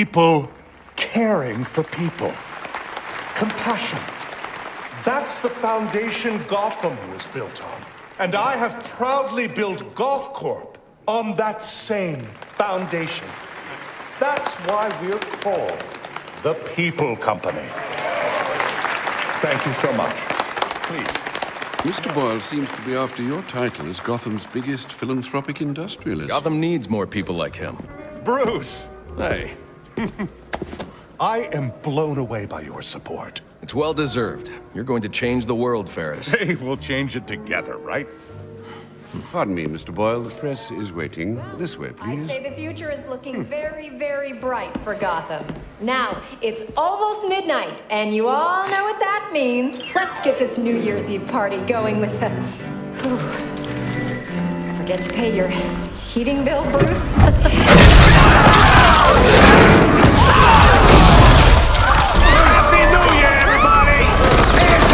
people caring for people. Compassion. That's the foundation Gotham was built on. And I have proudly built Gothcorp on that same foundation. That's why we're called the People Company. Thank you so much. Please. Mr. Boyle seems to be after your title as Gotham's biggest philanthropic industrialist. Gotham needs more people like him. Bruce! Hey, I am blown away by your support. it's well deserved. You're going to change the world, Ferris. Hey, we'll change it together, right? Pardon me, Mr. Boyle. The press is waiting. This way, I'd please. say the future is looking very, very bright for Gotham. Now, it's almost midnight, and you all know what that means. Let's get this New Year's Eve party going with the... Forget to pay your heating bill, Bruce? Happy New Year, everybody! Hands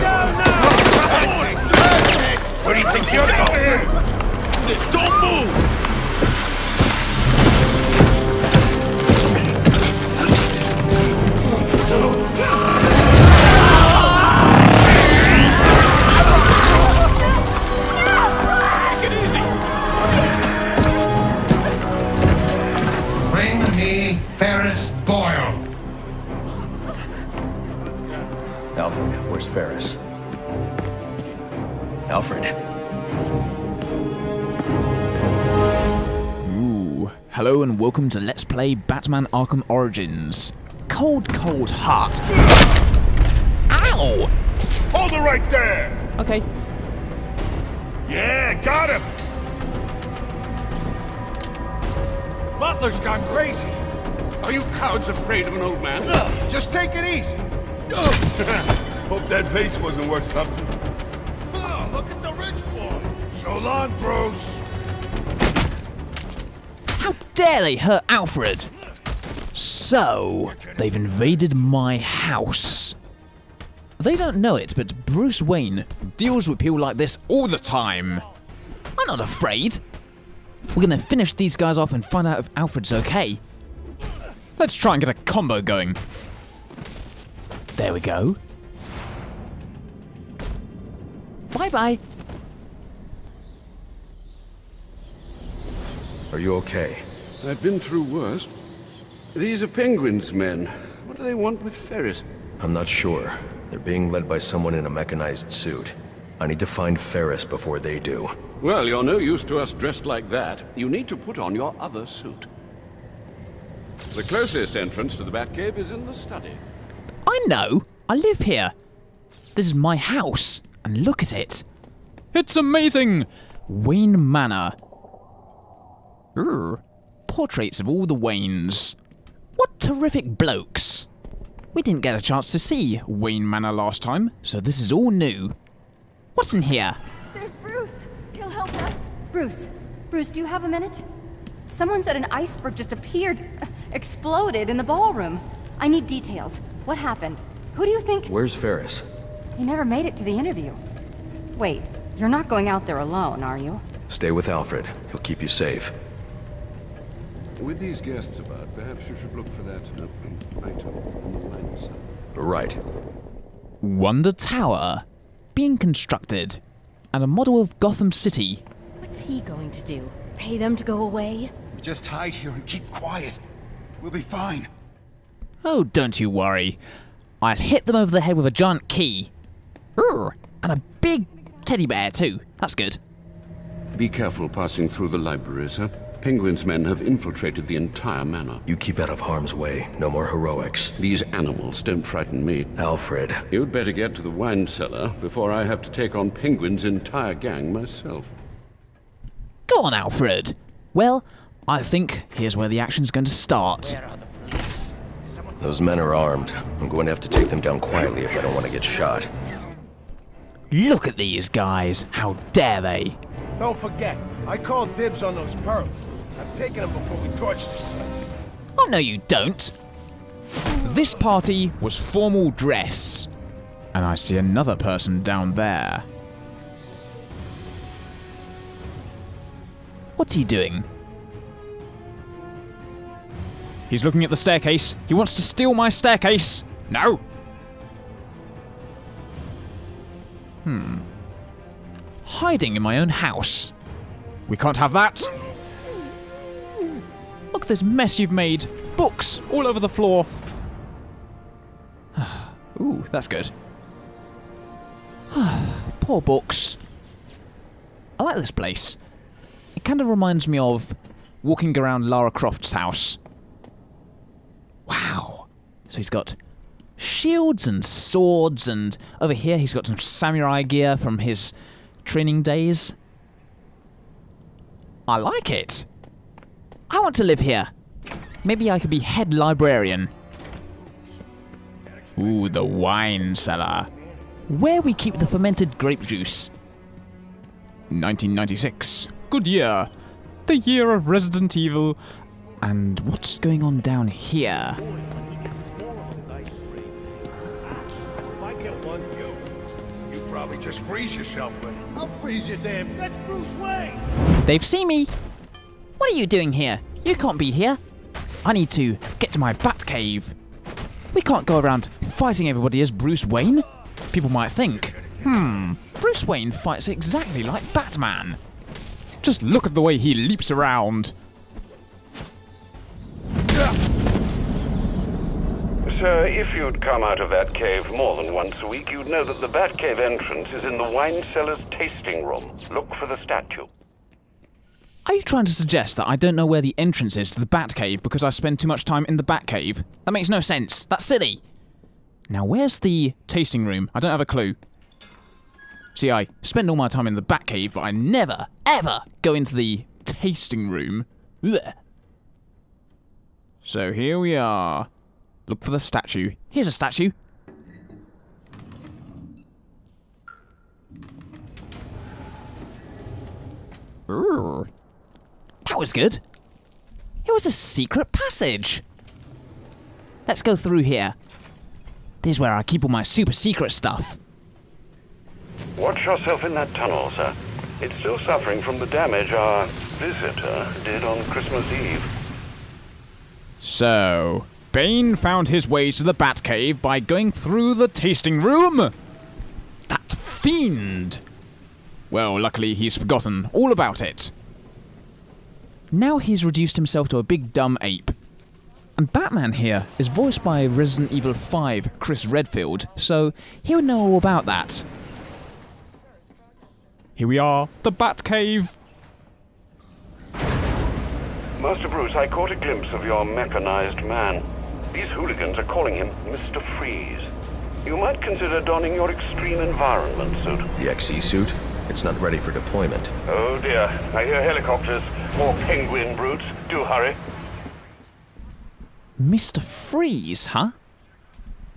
up if you want to party! Where do you think you're going? Sit, don't move! Take it easy! Bring me Ferris Boyle. Alfred, where's Ferris? Alfred. Hello and welcome to Let's Play Batman Arkham Origins. Cold heart. Ow! Hold it right there! Okay. Yeah, got him! Butler's gone crazy. Are you cowards afraid of an old man? Just take it easy. Hope that vase wasn't worth something. Oh, look at the rich boy. So long, Bruce. How dare they hurt Alfred? So, they've invaded my house. They don't know it, but Bruce Wayne deals with people like this all the time. I'm not afraid. We're gonna finish these guys off and find out if Alfred's okay. Let's try and get a combo going. There we go. Bye-bye. Are you okay? I've been through worse. These are Penguin's men. What do they want with Ferris? I'm not sure. They're being led by someone in a mechanized suit. I need to find Ferris before they do. Well, you're no use to us dressed like that. You need to put on your other suit. The closest entrance to the Batcave is in the study. I know. I live here. This is my house. And look at it. It's amazing. Wayne Manor. Portraits of all the Waynes. What terrific blokes. We didn't get a chance to see Wayne Manor last time, so this is all new. What's in here? There's Bruce. He'll help us. Bruce, do you have a minute? Someone said an iceberg just exploded in the ballroom. I need details. What happened? Who do you think? Where's Ferris? He never made it to the interview. Wait, you're not going out there alone, are you? Stay with Alfred. He'll keep you safe. With these guests about, perhaps you should look for that item on the wine side. Right. Wonder Tower. Being constructed. And a model of Gotham City. What's he going to do? Pay them to go away? We just hide here and keep quiet. We'll be fine. Oh, don't you worry. I'll hit them over the head with a giant key. And a big teddy bear too. That's good. Be careful passing through the library, sir. Penguin's men have infiltrated the entire manor. You keep out of harm's way. No more heroics. These animals don't frighten me. Alfred. You'd better get to the wine cellar before I have to take on Penguin's entire gang myself. Go on, Alfred. Well, I think here's where the action's going to start. Those men are armed. I'm going to have to take them down quietly if I don't want to get shot. Look at these guys. How dare they? Don't forget, I called dibs on those pearls. I'm taking them before we torch this place. Oh, no, you don't. This party was formal dress. And I see another person down there. What's he doing? He's looking at the staircase. He wants to steal my staircase. No. Hiding in my own house. We can't have that. Look at this mess you've made. Books all over the floor. Ooh, that's good. Poor books. I like this place. It kind of reminds me of walking around Lara Croft's house. Wow. So he's got shields and swords, and over here he's got some samurai gear from his training days. I like it. I want to live here. Maybe I could be head librarian. Ooh, the wine cellar. Where we keep the fermented grape juice. 1996. Good year. The year of Resident Evil. And what's going on down here? If I get one you probably just freeze yourself with it. I'll freeze you, damn. That's Bruce Wayne. They've seen me. What are you doing here? You can't be here. I need to get to my Batcave. We can't go around fighting everybody as Bruce Wayne. People might think, Bruce Wayne fights exactly like Batman. Just look at the way he leaps around. Sir, if you'd come out of that cave more than once a week, you'd know that the Batcave entrance is in the wine cellar's tasting room. Look for the statue. Are you trying to suggest that I don't know where the entrance is to the Batcave because I spend too much time in the Batcave? That makes no sense. That's silly. Now, where's the tasting room? I don't have a clue. See, I spend all my time in the Batcave, but I never, ever go into the tasting room. Blech. So here we are. Look for the statue. Here's a statue. Ooh. That was good. It was a secret passage. Let's go through here. This is where I keep all my super secret stuff. Watch yourself in that tunnel, sir. It's still suffering from the damage our visitor did on Christmas Eve. So, Bane found his way to the Batcave by going through the tasting room? That fiend! Well, luckily he's forgotten all about it. Now he's reduced himself to a big dumb ape. And Batman here is voiced by Resident Evil 5 Chris Redfield, so he would know all about that. Here we are, the Batcave. Master Bruce, I caught a glimpse of your mechanized man. These hooligans are calling him Mr. Freeze. You might consider donning your extreme environment suit. The XE suit? It's not ready for deployment. Oh dear, I hear helicopters. More penguin brutes. Do hurry. Mr. Freeze, huh?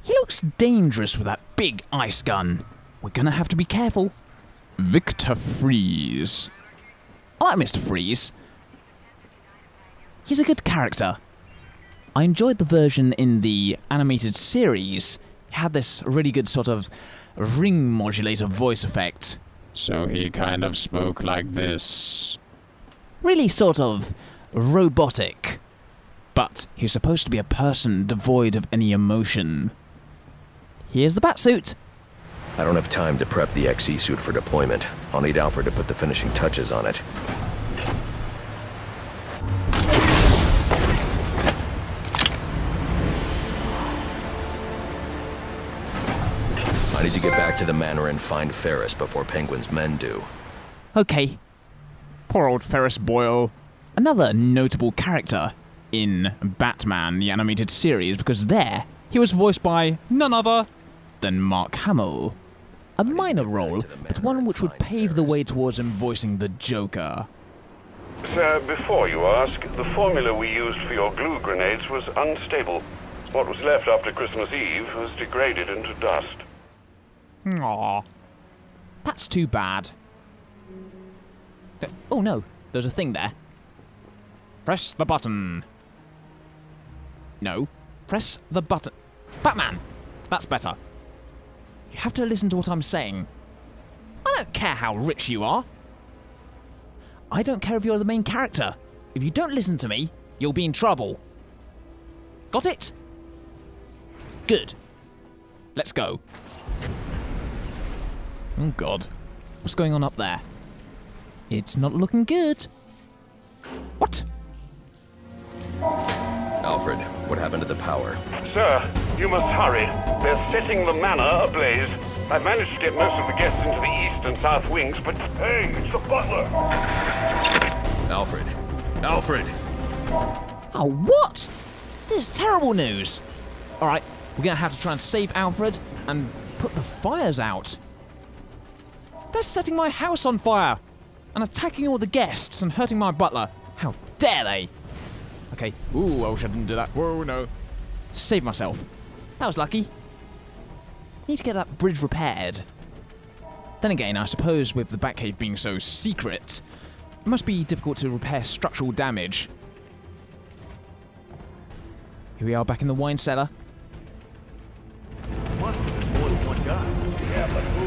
He looks dangerous with that big ice gun. We're gonna have to be careful. Victor Freeze. I like Mr. Freeze. He's a good character. I enjoyed the version in the animated series. He had this really good sort of ring modulator voice effect. So he kind of spoke like this. Really sort of robotic. But he's supposed to be a person devoid of any emotion. Here's the Batsuit. I don't have time to prep the XE suit for deployment. I'll need Alfred to put the finishing touches on it. I need to get back to the manor and find Ferris before Penguin's men do. Okay. Poor old Ferris Boyle. Another notable character in Batman, the animated series, because there, he was voiced by none other than Mark Hamill. A minor role, but one which would pave the way towards him voicing the Joker. Sir, before you ask, the formula we used for your glue grenades was unstable. What was left after Christmas Eve was degraded into dust. Aww. That's too bad. Oh no, there's a thing there. Press the button. No, press the button. Batman! That's better. You have to listen to what I'm saying. I don't care how rich you are. I don't care if you're the main character. If you don't listen to me, you'll be in trouble. Got it? Good. Let's go. Oh god. What's going on up there? It's not looking good. What? Alfred, what happened to the power? Sir, you must hurry. They're setting the manor ablaze. I've managed to get most of the guests into the east and south wings, but hey, it's the butler. Alfred. Alfred! Oh, what? This is terrible news. Alright, we're gonna have to try and save Alfred and put the fires out. They're setting my house on fire and attacking all the guests and hurting my butler. How dare they? Okay, ooh, I wish I didn't do that. Whoa, no. Save myself. That was lucky. Need to get that bridge repaired. Then again, I suppose with the Batcave being so secret, it must be difficult to repair structural damage. Here we are back in the wine cellar. Must have been more than one guy. Yeah, but who?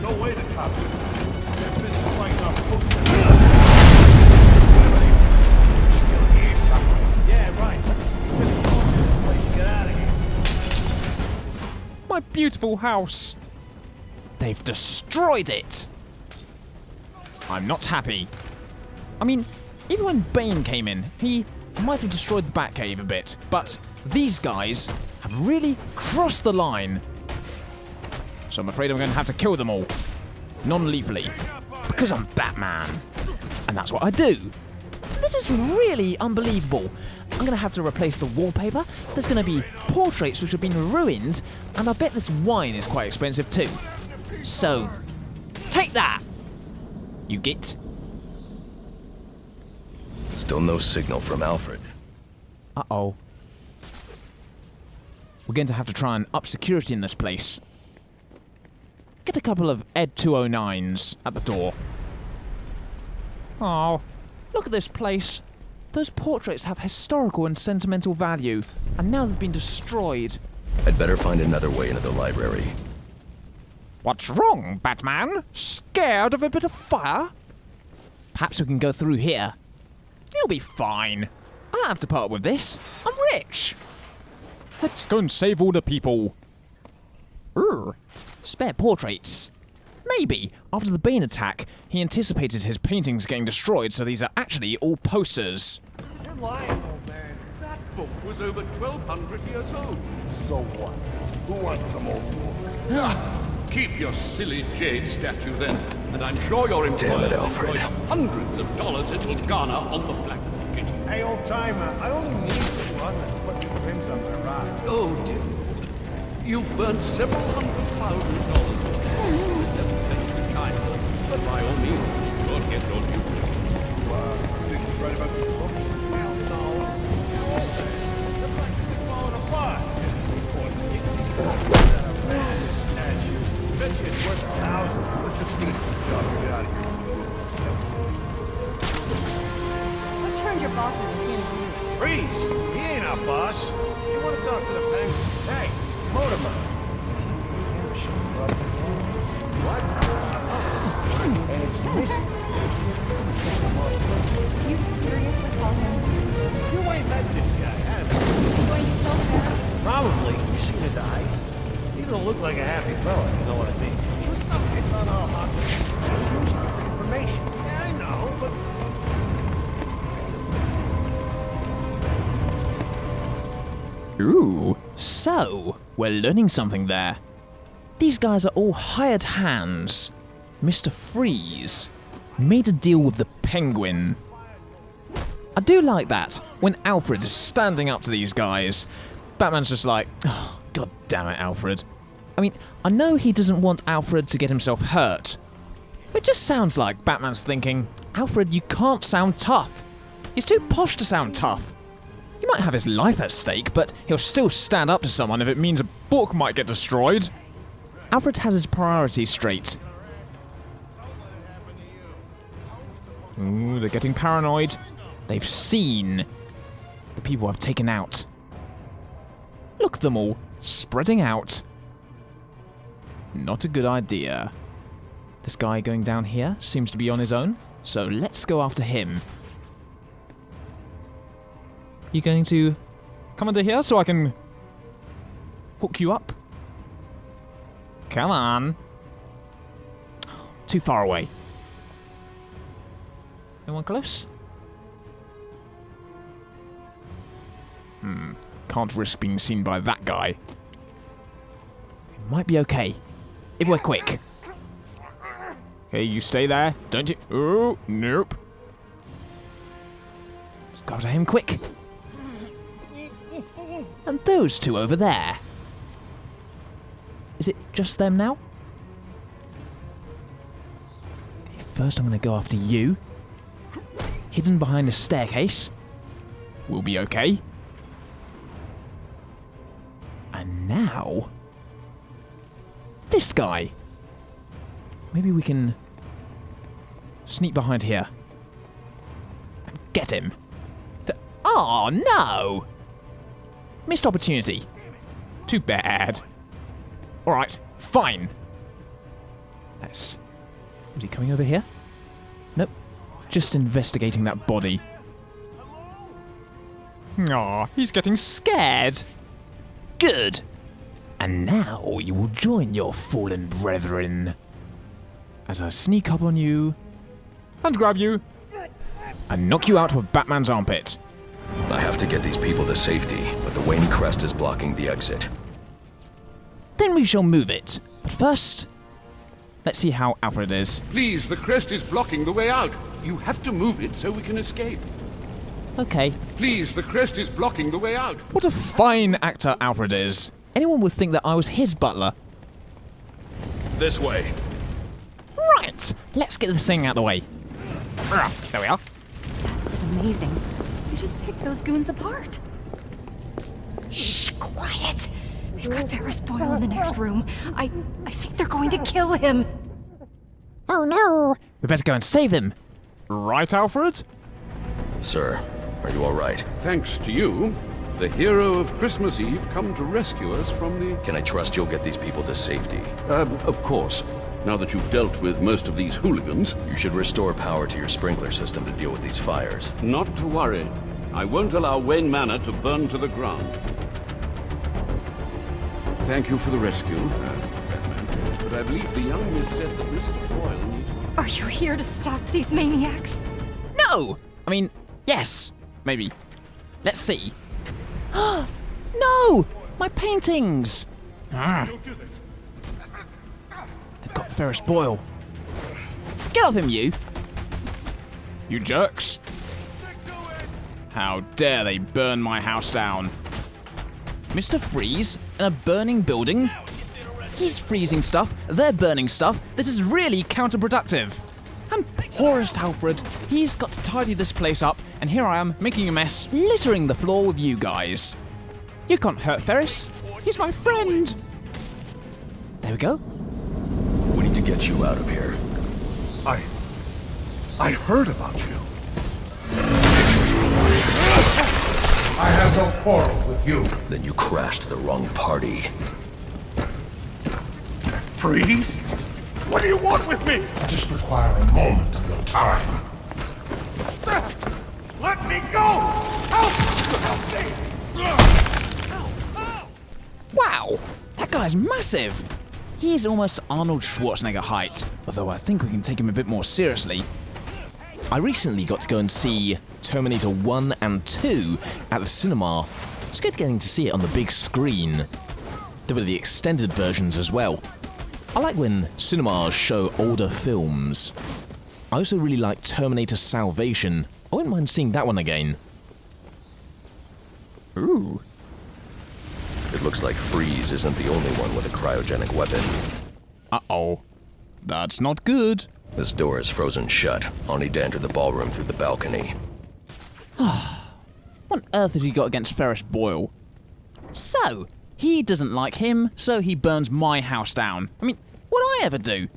No way to top it. That bitch is like our Yeah, right. Get out of here. My beautiful house. They've destroyed it. I'm not happy. I mean, even when Bane came in, he might have destroyed the Batcave a bit, but these guys have really crossed the line. So I'm afraid I'm going to have to kill them all. Non-lethally. Because I'm Batman. And that's what I do. This is really unbelievable. I'm going to have to replace the wallpaper. There's going to be portraits which have been ruined. And I bet this wine is quite expensive too. So, take that! You get? Still no signal from Alfred. Uh-oh. We're going to have to try and up security in this place. Get a couple of Ed 209s at the door. Oh, look at this place. Those portraits have historical and sentimental value, and now they've been destroyed. I'd better find another way into the library. What's wrong, Batman? Scared of a bit of fire? Perhaps we can go through here. You'll be fine. I don't have to put up with this. I'm rich. Let's go and save all the people. Spare portraits. Maybe, after the Bane attack, he anticipated his paintings getting destroyed, so these are actually all posters. You're lying, old man. That book was over 1,200 years old. So what? Who wants some old book? Keep your silly jade statue then, and I'm sure your Damn employer it, will Alfred. enjoy hundreds of dollars it will garner on the black market. Hey, old timer, I only need the one that's putting rims on my ride. Oh dear. You've burned several $100,000. But by all means, go ahead, don't you? Think he's right about this book? Well, no. The place is falling apart. Bet you it's worth 1,000. Let's just finish the job and get out of here. What turned your boss's skin blue? Freeze! He ain't our boss. You want to talk to the penguin? Hey, Mortimer. What? And it's missing. You seriously call him? You ain't met this guy, have you? Going to kill Farrah? Probably. You seen his eyes? He don't look like a happy fella, you know what I mean? It's not all hot. Information. Yeah, I know, but... Ooh, so we're learning something there. These guys are all hired hands. Mr. Freeze made a deal with the Penguin. I do like that, when Alfred is standing up to these guys. Batman's just like, oh, god damn it, Alfred. I mean, I know he doesn't want Alfred to get himself hurt. It just sounds like Batman's thinking, Alfred, you can't sound tough. He's too posh to sound tough. He might have his life at stake, but he'll still stand up to someone if it means a book might get destroyed. Alfred has his priorities straight. Ooh, they're getting paranoid. They've seen the people I've taken out. Look at them all, spreading out. Not a good idea. This guy going down here seems to be on his own, so let's go after him. You going to come under here so I can hook you up. Come on. Too far away. Anyone close? Can't risk being seen by that guy. It might be okay, if we're quick. Okay, you stay there. Don't you? Oh, nope. Let's go to him quick. And those two over there. Is it just them now? Okay, first I'm going to go after you. Hidden behind a staircase. We'll be okay. And now... this guy. Maybe we can sneak behind here. And get him. Oh, no! Missed opportunity. Too bad. Alright, fine. Is he coming over here? Nope. Just investigating that body. Aw, he's getting scared. Good. And now you will join your fallen brethren. As I sneak up on you and grab you and knock you out with Batman's armpit. I have to get these people to safety, but the Wayne crest is blocking the exit. Then we shall move it. But first, let's see how Alfred is. Please, the crest is blocking the way out. You have to move it so we can escape. Okay. Please, the crest is blocking the way out. What a fine actor Alfred is. Anyone would think that I was his butler. This way. Right, let's get this thing out of the way. There we are. That was amazing. You just picked those goons apart. Shh, quiet. They've got Ferris Boyle in the next room. I think they're going to kill him. Oh no! We better go and save him. Right, Alfred? Sir, are you all right? Thanks to you, the hero of Christmas Eve come to rescue us from the... Can I trust you'll get these people to safety? Of course. Now that you've dealt with most of these hooligans... You should restore power to your sprinkler system to deal with these fires. Not to worry. I won't allow Wayne Manor to burn to the ground. Thank you for the rescue, Batman. But I believe the young miss said that Mr. Boyle needs... Are you here to stop these maniacs? No! I mean, yes. Maybe. Let's see. No! My paintings! Don't do this. They've got Ferris Boyle. Get off him, you! You jerks. How dare they burn my house down? Mr. Freeze in a burning building? He's freezing stuff, they're burning stuff. This is really counterproductive. And poorest Alfred, he's got to tidy this place up, and here I am making a mess, littering the floor with you guys. You can't hurt Ferris. He's my friend. There we go. We need to get you out of here. I heard about you. I have no quarrel with you. Then you crashed the wrong party. Freeze? What do you want with me? I just require a moment of your time. Let me go! Help! Wow, that guy's massive. He's almost Arnold Schwarzenegger height, although I think we can take him a bit more seriously. I recently got to go and see Terminator 1 and 2 at the cinema. It's good getting to see it on the big screen. There were the extended versions as well. I like when cinemas show older films. I also really like Terminator Salvation. I wouldn't mind seeing that one again. Ooh. It looks like Freeze isn't the only one with a cryogenic weapon. Uh-oh. That's not good. This door is frozen shut. I'll need to enter the ballroom through the balcony. What on earth has he got against Ferris Boyle? So, he doesn't like him, so he burns my house down. I mean, what do I ever do?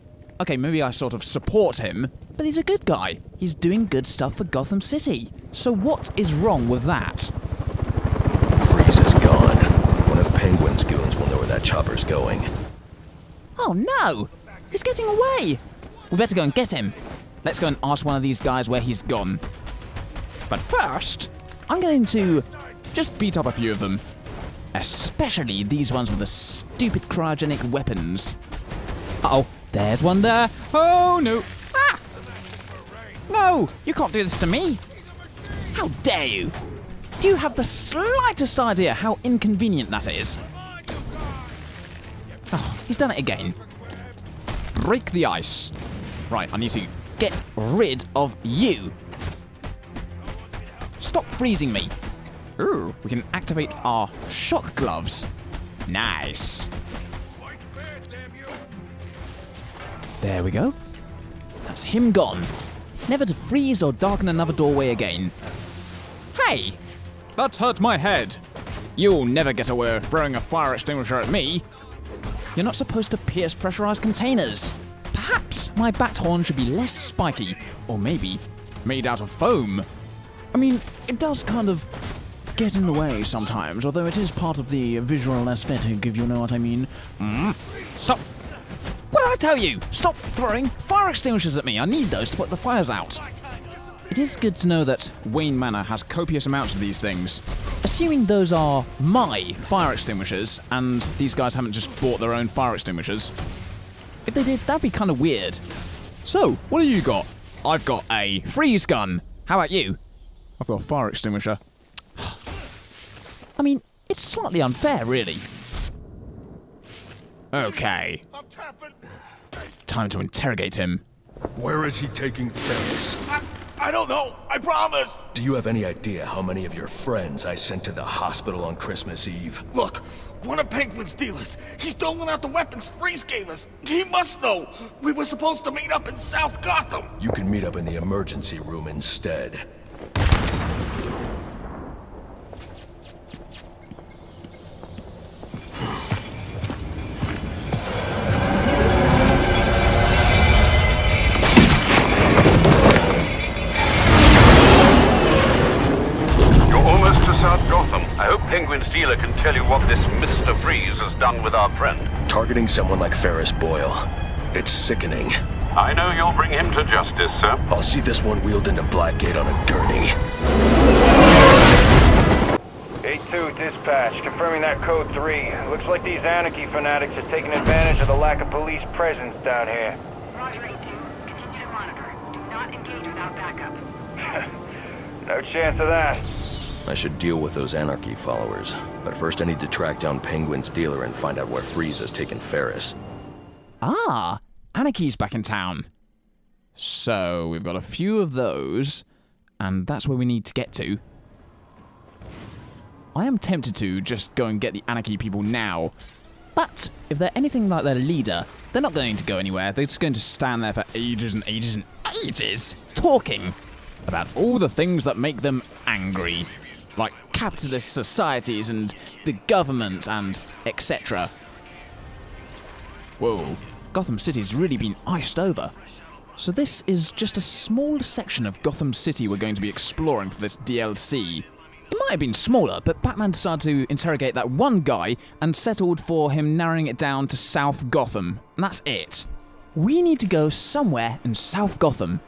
Okay, maybe I sort of support him, but he's a good guy. He's doing good stuff for Gotham City. So what is wrong with that? Freeze is gone. One of Penguin's goons will know where that chopper's going. Oh no! He's getting away! We better go and get him. Let's go and ask one of these guys where he's gone. But first, I'm going to just beat up a few of them. Especially these ones with the stupid cryogenic weapons. Uh-oh, there's one there. Oh, no. Ah! No, you can't do this to me. How dare you? Do you have the slightest idea how inconvenient that is? Oh, he's done it again. Break the ice. Right, I need to get rid of you. Stop freezing me. Ooh, we can activate our shock gloves. Nice. There we go. That's him gone. Never to freeze or darken another doorway again. Hey! That hurt my head. You'll never get away with throwing a fire extinguisher at me. You're not supposed to pierce pressurized containers. Perhaps my bat horn should be less spiky, or maybe made out of foam. I mean, it does kind of get in the way sometimes, although it is part of the visual aesthetic, if you know what I mean. Stop! What did I tell you? Stop throwing fire extinguishers at me. I need those to put the fires out. It is good to know that Wayne Manor has copious amounts of these things. Assuming those are my fire extinguishers, and these guys haven't just bought their own fire extinguishers. If they did, that'd be kind of weird. So, what do you got? I've got a freeze gun. How about you? I've got a fire extinguisher. I mean, it's slightly unfair, really. Okay. Time to interrogate him. Where is he taking Ferris? I don't know. I promise. Do you have any idea how many of your friends I sent to the hospital on Christmas Eve? Look, one of Penguin's dealers. He's doling out the weapons Freeze gave us. He must know. We were supposed to meet up in South Gotham. You can meet up in the emergency room instead. Penguin's dealer can tell you what this Mr. Freeze has done with our friend. Targeting someone like Ferris Boyle. It's sickening. I know you'll bring him to justice, sir. I'll see this one wheeled into Blackgate on a gurney. 8-2, dispatch. Confirming that code 3. Looks like these anarchy fanatics are taking advantage of the lack of police presence down here. Roger, 8-2. Continue to monitor. Do not engage without backup. No chance of that. I should deal with those anarchy followers, but first I need to track down Penguin's dealer and find out where Freeze has taken Ferris. Ah, Anarchy's back in town. So, we've got a few of those, and that's where we need to get to. I am tempted to just go and get the Anarchy people now, but if they're anything like their leader, they're not going to go anywhere. They're just going to stand there for ages and ages and ages, talking about all the things that make them angry. Like capitalist societies and the government and etc. Whoa, Gotham City's really been iced over. So this is just a small section of Gotham City we're going to be exploring for this DLC. It might have been smaller, but Batman decided to interrogate that one guy and settled for him narrowing it down to South Gotham. And that's it. We need to go somewhere in South Gotham.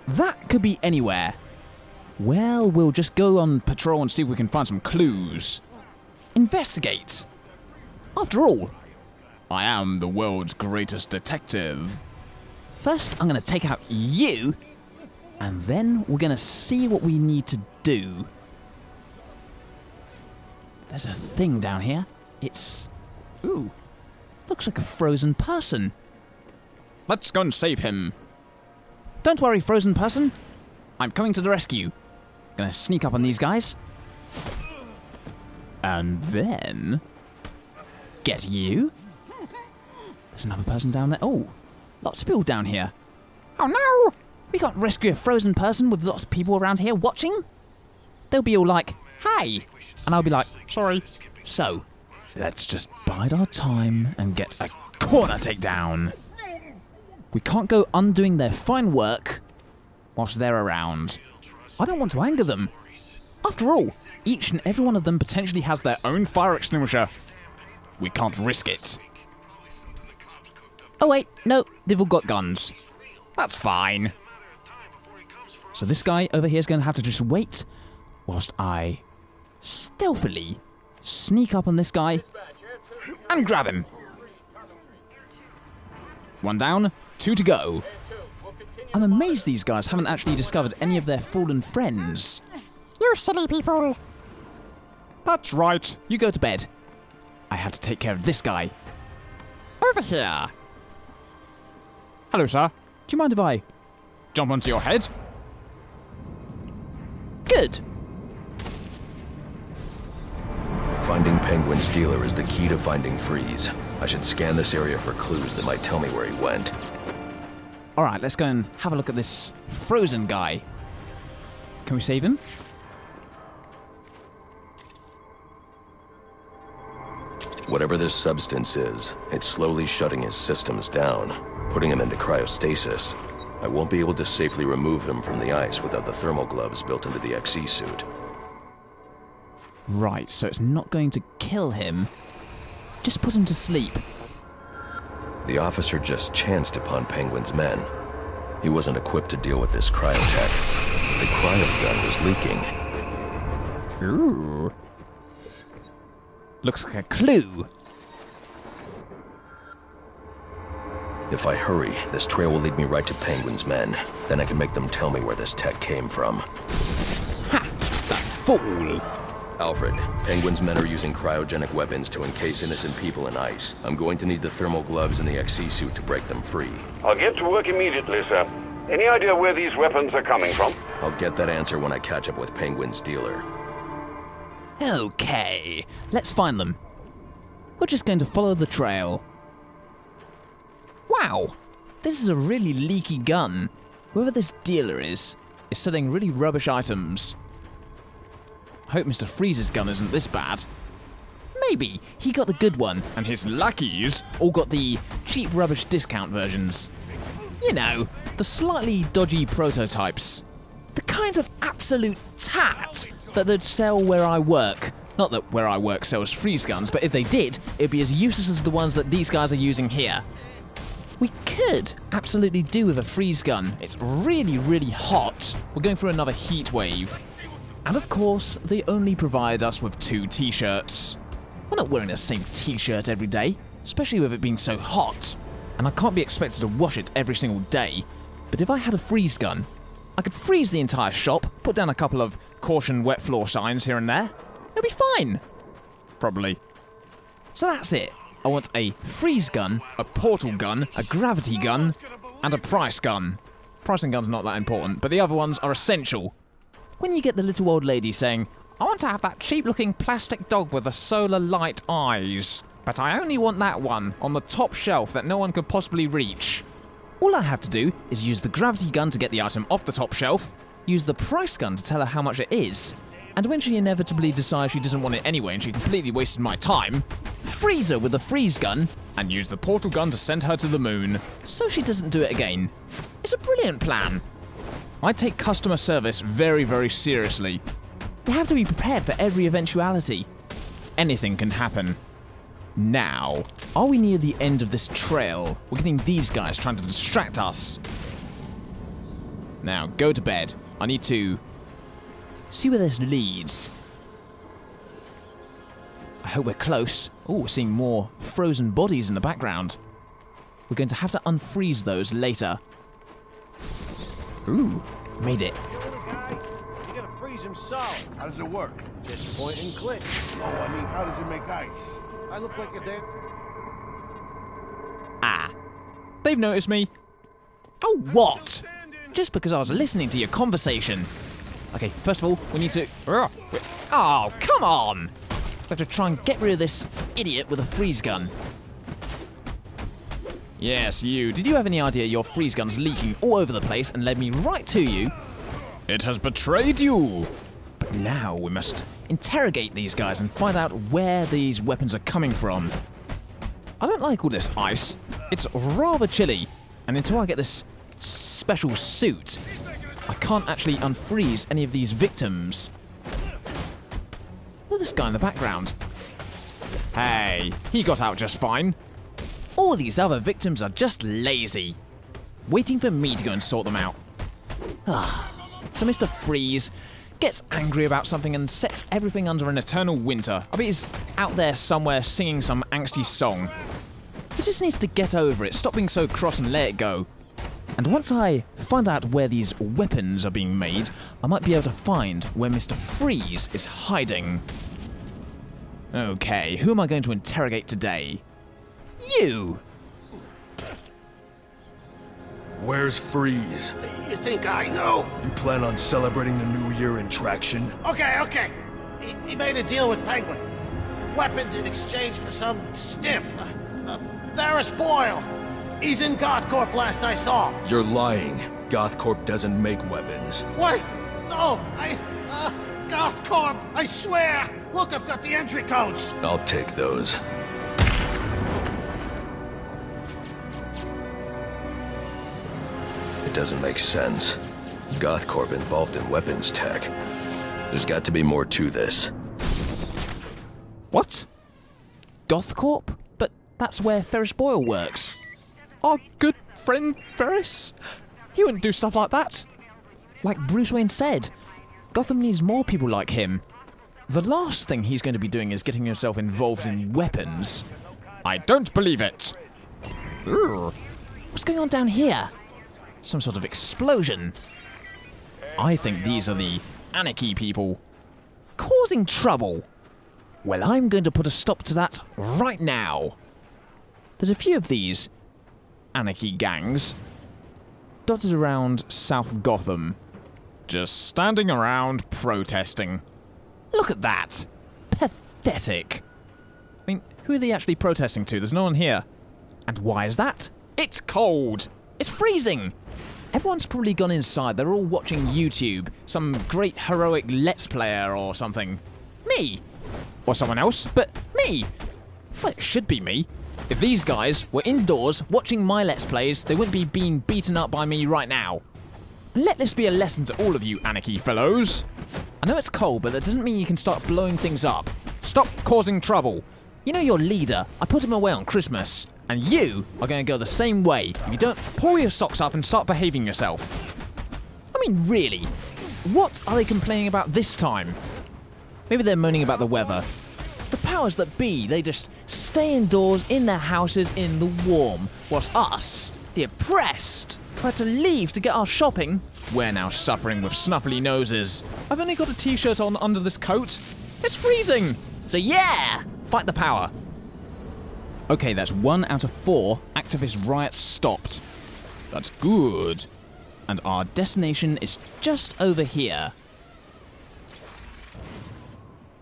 That could be anywhere. Well, we'll just go on patrol and see if we can find some clues. Investigate. After all, I am the world's greatest detective. First, I'm going to take out you, and then we're going to see what we need to do. There's a thing down here. It's... ooh, looks like a frozen person. Let's go and save him. Don't worry, frozen person. I'm coming to the rescue. Gonna sneak up on these guys. And then... get you. There's another person down there. Oh, lots of people down here. Oh no! We can't rescue a frozen person with lots of people around here watching. They'll be all like, hey! And I'll be like, sorry. So, let's just bide our time and get a corner takedown. We can't go undoing their fine work whilst they're around. I don't want to anger them. After all, each and every one of them potentially has their own fire extinguisher. We can't risk it. Oh wait, no, they've all got guns. That's fine. So this guy over here is going to have to just wait whilst I stealthily sneak up on this guy and grab him. 1 down, 2 to go. I'm amazed these guys haven't actually discovered any of their fallen friends. You silly people. That's right. You go to bed. I have to take care of this guy. Over here. Hello, sir. Do you mind if I jump onto your head? Good. Finding Penguin's dealer is the key to finding Freeze. I should scan this area for clues that might tell me where he went. Alright, let's go and have a look at this frozen guy. Can we save him? Whatever this substance is, it's slowly shutting his systems down, putting him into cryostasis. I won't be able to safely remove him from the ice without the thermal gloves built into the XE suit. Right, so it's not going to kill him. Just put him to sleep. The officer just chanced upon Penguin's men. He wasn't equipped to deal with this cryotech, but the cryo gun was leaking. Ooh. Looks like a clue. If I hurry, this trail will lead me right to Penguin's men. Then I can make them tell me where this tech came from. Ha! That fool! Alfred, Penguin's men are using cryogenic weapons to encase innocent people in ice. I'm going to need the thermal gloves and the XE suit to break them free. I'll get to work immediately, sir. Any idea where these weapons are coming from? I'll get that answer when I catch up with Penguin's dealer. Okay, let's find them. We're just going to follow the trail. Wow, this is a really leaky gun. Whoever this dealer is selling really rubbish items. I hope Mr. Freeze's gun isn't this bad. Maybe he got the good one, and his lackeys all got the cheap rubbish discount versions. You know, the slightly dodgy prototypes. The kind of absolute tat that they'd sell where I work. Not that where I work sells freeze guns, but if they did, it'd be as useless as the ones that these guys are using here. We could absolutely do with a freeze gun. It's really, really hot. We're going through another heat wave. And of course, they only provide us with 2 t-shirts. We're not wearing the same t-shirt every day, especially with it being so hot. And I can't be expected to wash it every single day. But if I had a freeze gun, I could freeze the entire shop, put down a couple of caution wet floor signs here and there. It'll be fine. Probably. So that's it. I want a freeze gun, a portal gun, a gravity gun, and a price gun. Pricing gun's not that important, but the other ones are essential. When you get the little old lady saying, I want to have that cheap-looking plastic dog with the solar light eyes, but I only want that one on the top shelf that no one could possibly reach. All I have to do is use the gravity gun to get the item off the top shelf, use the price gun to tell her how much it is, and when she inevitably decides she doesn't want it anyway and she completely wasted my time, freeze her with the freeze gun and use the portal gun to send her to the moon, so she doesn't do it again. It's a brilliant plan. I take customer service very, very seriously. You have to be prepared for every eventuality. Anything can happen. Now, are we near the end of this trail? We're getting these guys trying to distract us. Now, go to bed. I need to see where this leads. I hope we're close. Oh, we're seeing more frozen bodies in the background. We're going to have to unfreeze those later. Ooh, made it. You gotta freeze him solid. How does it work? Just point and click. Oh, I mean, how does it make ice? I look like a dead. Ah, they've noticed me. Oh, what? Just because I was listening to your conversation. Okay, first of all, we need to... Oh, come on! We have to try and get rid of this idiot with a freeze gun. Yes, you. Did you have any idea your freeze gun's leaking all over the place and led me right to you? It has betrayed you! But now we must interrogate these guys and find out where these weapons are coming from. I don't like all this ice. It's rather chilly. And until I get this special suit, I can't actually unfreeze any of these victims. Look at this guy in the background. Hey, he got out just fine. All these other victims are just lazy, waiting for me to go and sort them out. So Mr. Freeze, gets angry about something and sets everything under an eternal winter. I bet he's out there somewhere singing some angsty song. He just needs to get over it, stop being so cross and let it go. And once I find out where these weapons are being made, I might be able to find where Mr. Freeze is hiding. Okay, who am I going to interrogate today? You! Where's Freeze? You think I know? You plan on celebrating the New Year in traction? Okay. He made a deal with Penguin. Weapons in exchange for some stiff. Ferris Boyle. He's in GothCorp last I saw. You're lying. GothCorp doesn't make weapons. What? No, GothCorp, I swear! Look, I've got the entry codes! I'll take those. It doesn't make sense. GothCorp involved in weapons tech. There's got to be more to this. What? GothCorp? But that's where Ferris Boyle works. Our good friend Ferris? He wouldn't do stuff like that. Like Bruce Wayne said, Gotham needs more people like him. The last thing he's going to be doing is getting himself involved in weapons. I don't believe it. Urgh. What's going on down here? Some sort of explosion. I think these are the Anarchy people. Causing trouble. Well, I'm going to put a stop to that right now. There's a few of these Anarchy gangs dotted around South of Gotham, just standing around protesting. Look at that! Pathetic. I mean, who are they actually protesting to? There's no one here. And why is that? It's cold! It's freezing! Everyone's probably gone inside. They're all watching YouTube. Some great heroic Let's Player or something. Me! Or someone else, but me! Well, it should be me. If these guys were indoors watching my Let's Plays, they wouldn't be being beaten up by me right now. Let this be a lesson to all of you Anarchy fellows. I know it's cold, but that doesn't mean you can start blowing things up. Stop causing trouble. You know your leader, I put him away on Christmas. And you are going to go the same way if you don't pull your socks up and start behaving yourself. I mean, really, what are they complaining about this time? Maybe they're moaning about the weather. The powers that be, they just stay indoors in their houses in the warm, whilst us, the oppressed, had to leave to get our shopping. We're now suffering with snuffly noses. I've only got a t-shirt on under this coat. It's freezing! So yeah, fight the power. Okay, that's 1 out of 4 activist riots stopped. That's good. And our destination is just over here.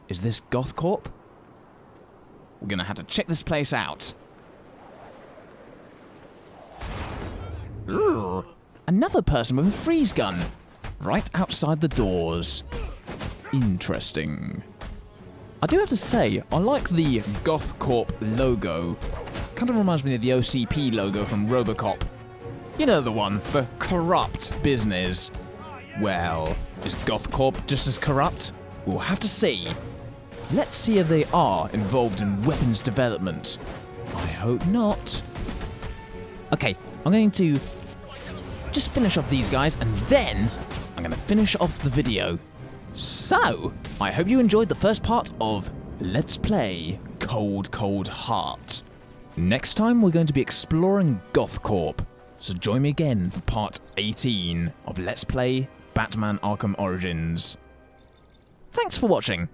Is this GothCorp? We're gonna have to check this place out. Urgh. Another person with a freeze gun. Right outside the doors. Interesting. I do have to say, I like the GothCorp logo. Kind of reminds me of the OCP logo from RoboCop. You know the one, the corrupt business. Well, is GothCorp just as corrupt? We'll have to see. Let's see if they are involved in weapons development. I hope not. Okay, I'm going to just finish off these guys and then I'm going to finish off the video. So, I hope you enjoyed the first part of Let's Play Cold Cold Heart. Next time we're going to be exploring GothCorp, so join me again for part 18 of Let's Play Batman Arkham Origins. Thanks for watching.